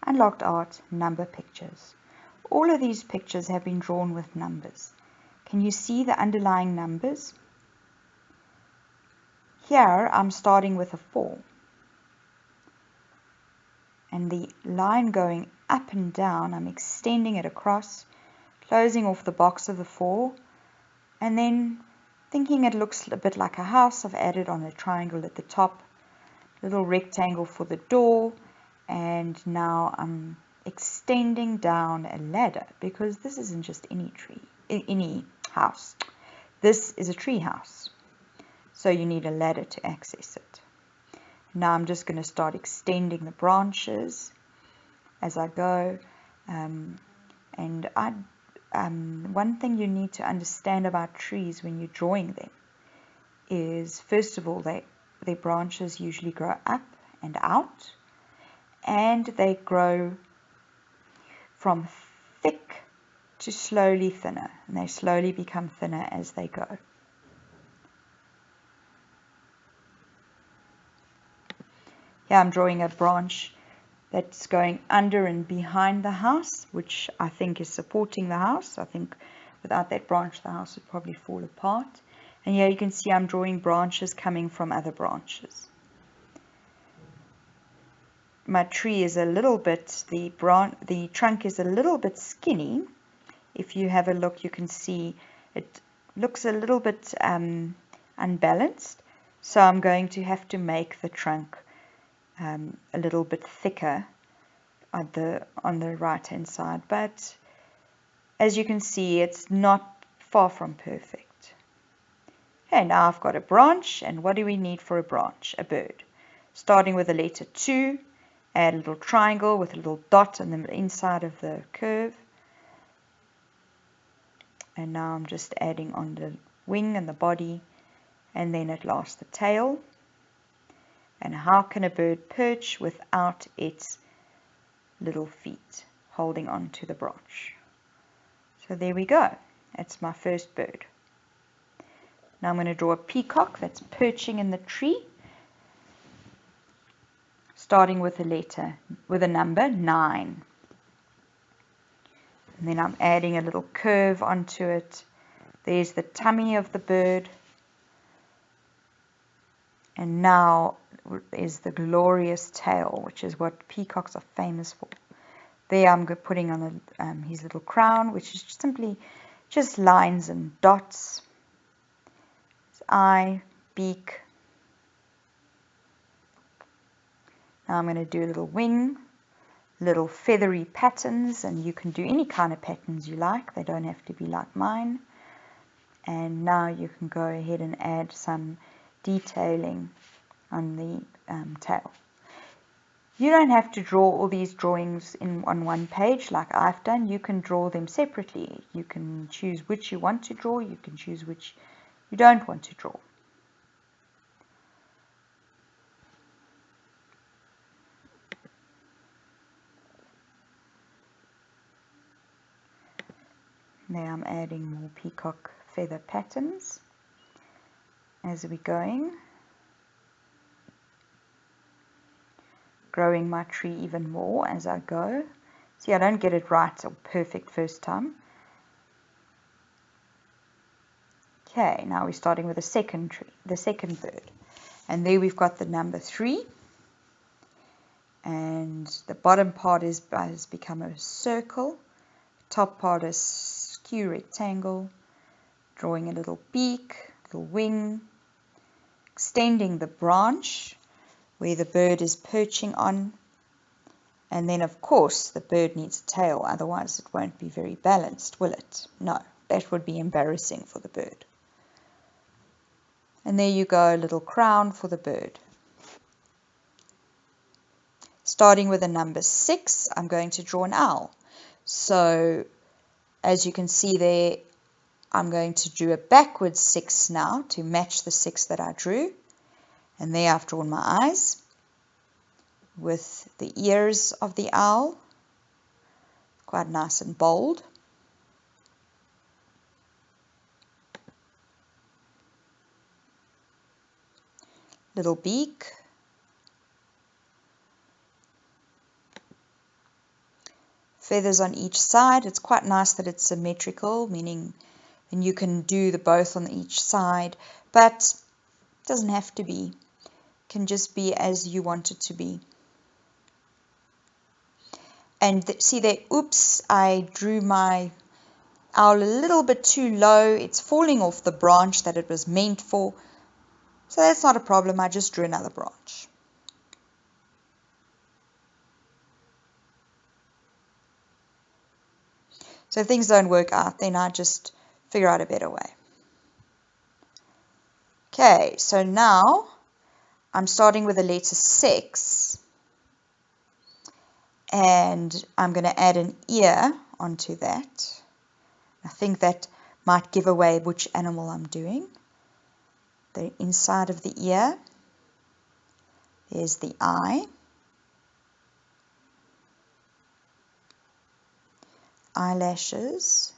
Unlocked Art Number Pictures. All of these pictures have been drawn with numbers. Can you see the underlying numbers? Here I'm starting with a 4. And the line going up and down, I'm extending it across, closing off the box of the 4, and then thinking it looks a bit like a house, I've added on a triangle at the top, little rectangle for the door, and now I'm extending down a ladder because this isn't just any house. This is a tree house, so you need a ladder to access it. Now I'm just going to start extending the branches as I go, and one thing you need to understand about trees when you're drawing them is, first of all, their branches usually grow up and out, and they grow from thick to slowly thinner, and they slowly become thinner as they go. Here I'm drawing a branch that's going under and behind the house, which I think is supporting the house. I think without that branch the house would probably fall apart. And here you can see I'm drawing branches coming from other branches. My tree is a little bit, the trunk is a little bit skinny. If you have a look, you can see it looks a little bit unbalanced. So I'm going to have to make the trunk a little bit thicker on the right hand side, but as you can see, it's not far from perfect. Okay, now I've got a branch, and what do we need for a branch? A bird. Starting with the letter 2, add a little triangle with a little dot on the inside of the curve, and now I'm just adding on the wing and the body, and then at last the tail. And how can a bird perch without its little feet holding on to the branch? So there we go. That's my first bird. Now I'm going to draw a peacock that's perching in the tree, starting with a number 9. And then I'm adding a little curve onto it. There's the tummy of the bird. And now is the glorious tail, which is what peacocks are famous for. There I'm putting on his little crown, which is simply just lines and dots. His eye, beak. Now I'm going to do a little wing, little feathery patterns, and you can do any kind of patterns you like. They don't have to be like mine. And now you can go ahead and add some detailing on the tail. You don't have to draw all these drawings on one page like I've done. You can draw them separately. You can choose which you want to draw. You can choose which you don't want to draw. Now I'm adding more peacock feather patterns as we're going. Growing my tree even more as I go. See, I don't get it right or perfect first time. Okay, now we're starting with the second bird. And there we've got the number 3. And the bottom part has become a circle. Top part is skew rectangle. Drawing a little beak, little wing. Extending the branch where the bird is perching on. And then, of course, the bird needs a tail, otherwise it won't be very balanced, will it? No, that would be embarrassing for the bird. And there you go, a little crown for the bird. Starting with the number 6, I'm going to draw an owl. So, as you can see there, I'm going to do a backwards 6 now to match the 6 that I drew. And there I've drawn my eyes with the ears of the owl, quite nice and bold. Little beak. feathers on each side. It's quite nice that it's symmetrical, meaning and you can do the both on each side, but it doesn't have to be. It can just be as you want it to be. And see there, oops, I drew my owl a little bit too low. It's falling off the branch that it was meant for. So that's not a problem. I just drew another branch. So if things don't work out, then I just figure out a better way. Okay, so now I'm starting with the letter 6. And I'm going to add an ear onto that. I think that might give away which animal I'm doing. The inside of the ear, there's the eye, eyelashes,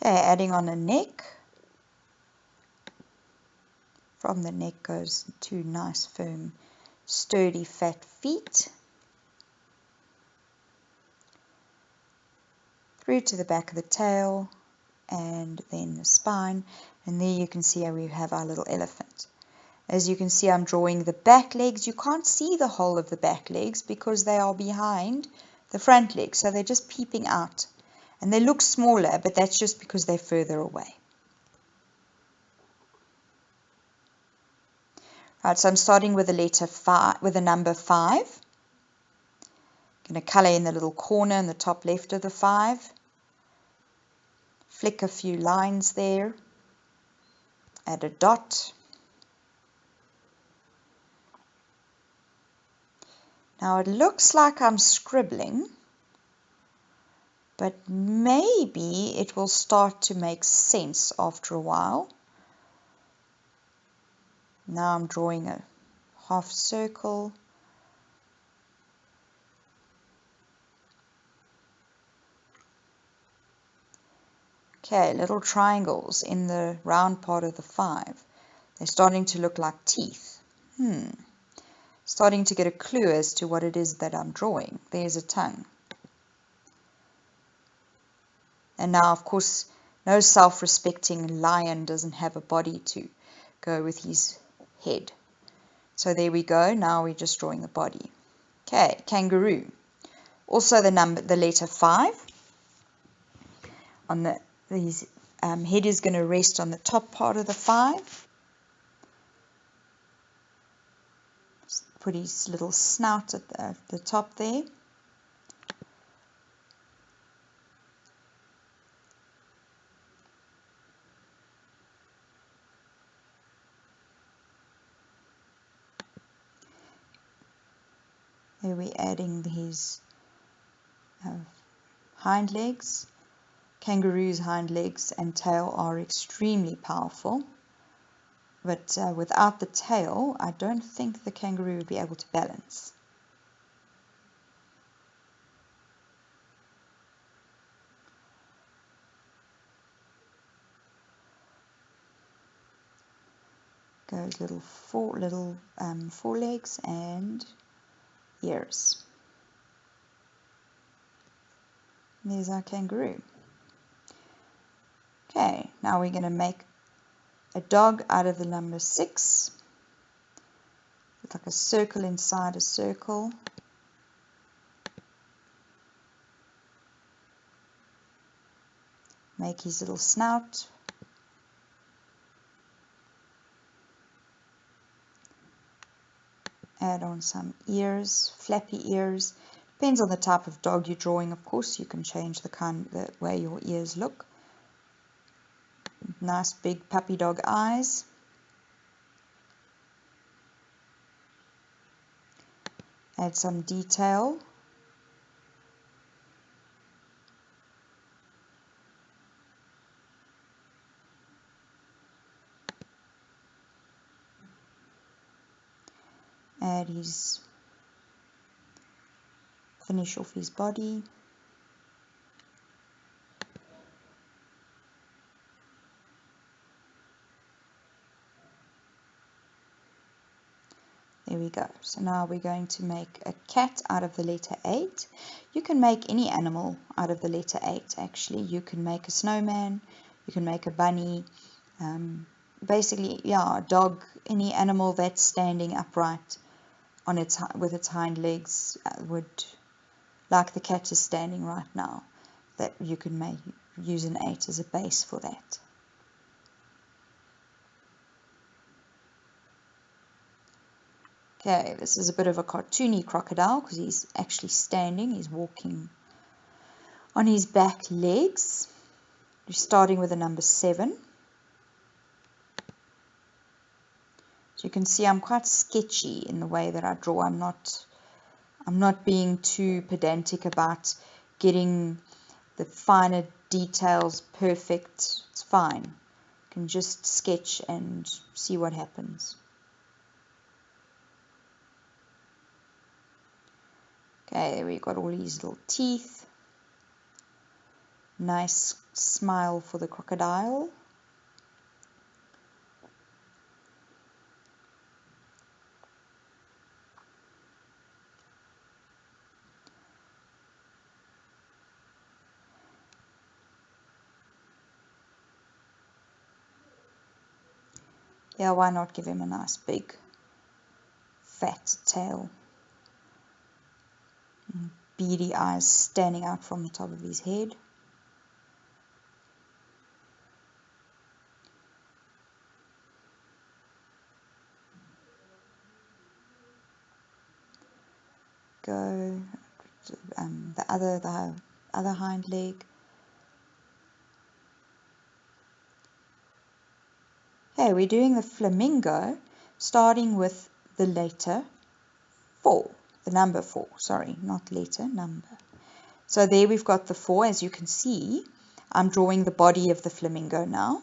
okay, adding on a neck. From the neck goes 2 nice, firm, sturdy, fat feet. Through to the back of the tail, and then the spine. And there you can see how we have our little elephant. As you can see, I'm drawing the back legs. You can't see the whole of the back legs because they are behind the front legs. So they're just peeping out. And they look smaller, but that's just because they're further away. Right, so I'm starting with the letter 5, with the number 5. I'm going to color in the little corner in the top left of the 5. Flick a few lines there. Add a dot. Now it looks like I'm scribbling, but maybe it will start to make sense after a while. Now I'm drawing a half circle. Okay, little triangles in the round part of the 5. They're starting to look like teeth. Starting to get a clue as to what it is that I'm drawing. There's a tongue. And now, of course, no self-respecting lion doesn't have a body to go with his head. So there we go. Now we're just drawing the body. Okay, kangaroo. Also the letter 5. On the head is going to rest on the top part of the 5. Put his little snout at the top there. There we're adding his hind legs. Kangaroo's hind legs and tail are extremely powerful. But without the tail, I don't think the kangaroo would be able to balance. Goes little forelegs and ears. And there's our kangaroo. Okay, now we're going to make a dog out of the number 6. It's like a circle inside a circle. Make his little snout. Add on some ears, flappy ears. Depends on the type of dog you're drawing, of course. You can change the way your ears look. Nice big puppy dog eyes. Add some detail. Finish off his body. we go. So now we're going to make a cat out of the letter 8. You can make any animal out of the letter 8 actually. You can make a snowman, you can make a bunny, basically, yeah, a dog, any animal that's standing upright on with its hind legs, like the cat is standing right now, that you can use an 8 as a base for that. Okay, this is a bit of a cartoony crocodile because he's actually standing, he's walking on his back legs. We're starting with the number 7. So you can see I'm quite sketchy in the way that I draw. I'm not being too pedantic about getting the finer details perfect. It's fine. You can just sketch and see what happens. Okay, we've got all these little teeth. Nice smile for the crocodile. Yeah, why not give him a nice big fat tail? And beady eyes standing out from the top of his head. Go the other hind leg. Okay, we're doing the flamingo, starting with the letter 4, the number 4, sorry, not letter, number. So there we've got the 4, as you can see. I'm drawing the body of the flamingo now,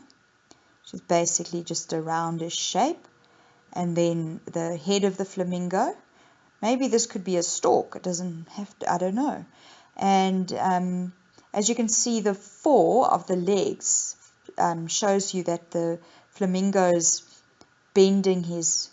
which is basically just a roundish shape, and then the head of the flamingo. Maybe this could be a stalk, it doesn't have to, I don't know. And as you can see, the 4 of the legs shows you that the flamingo's bending his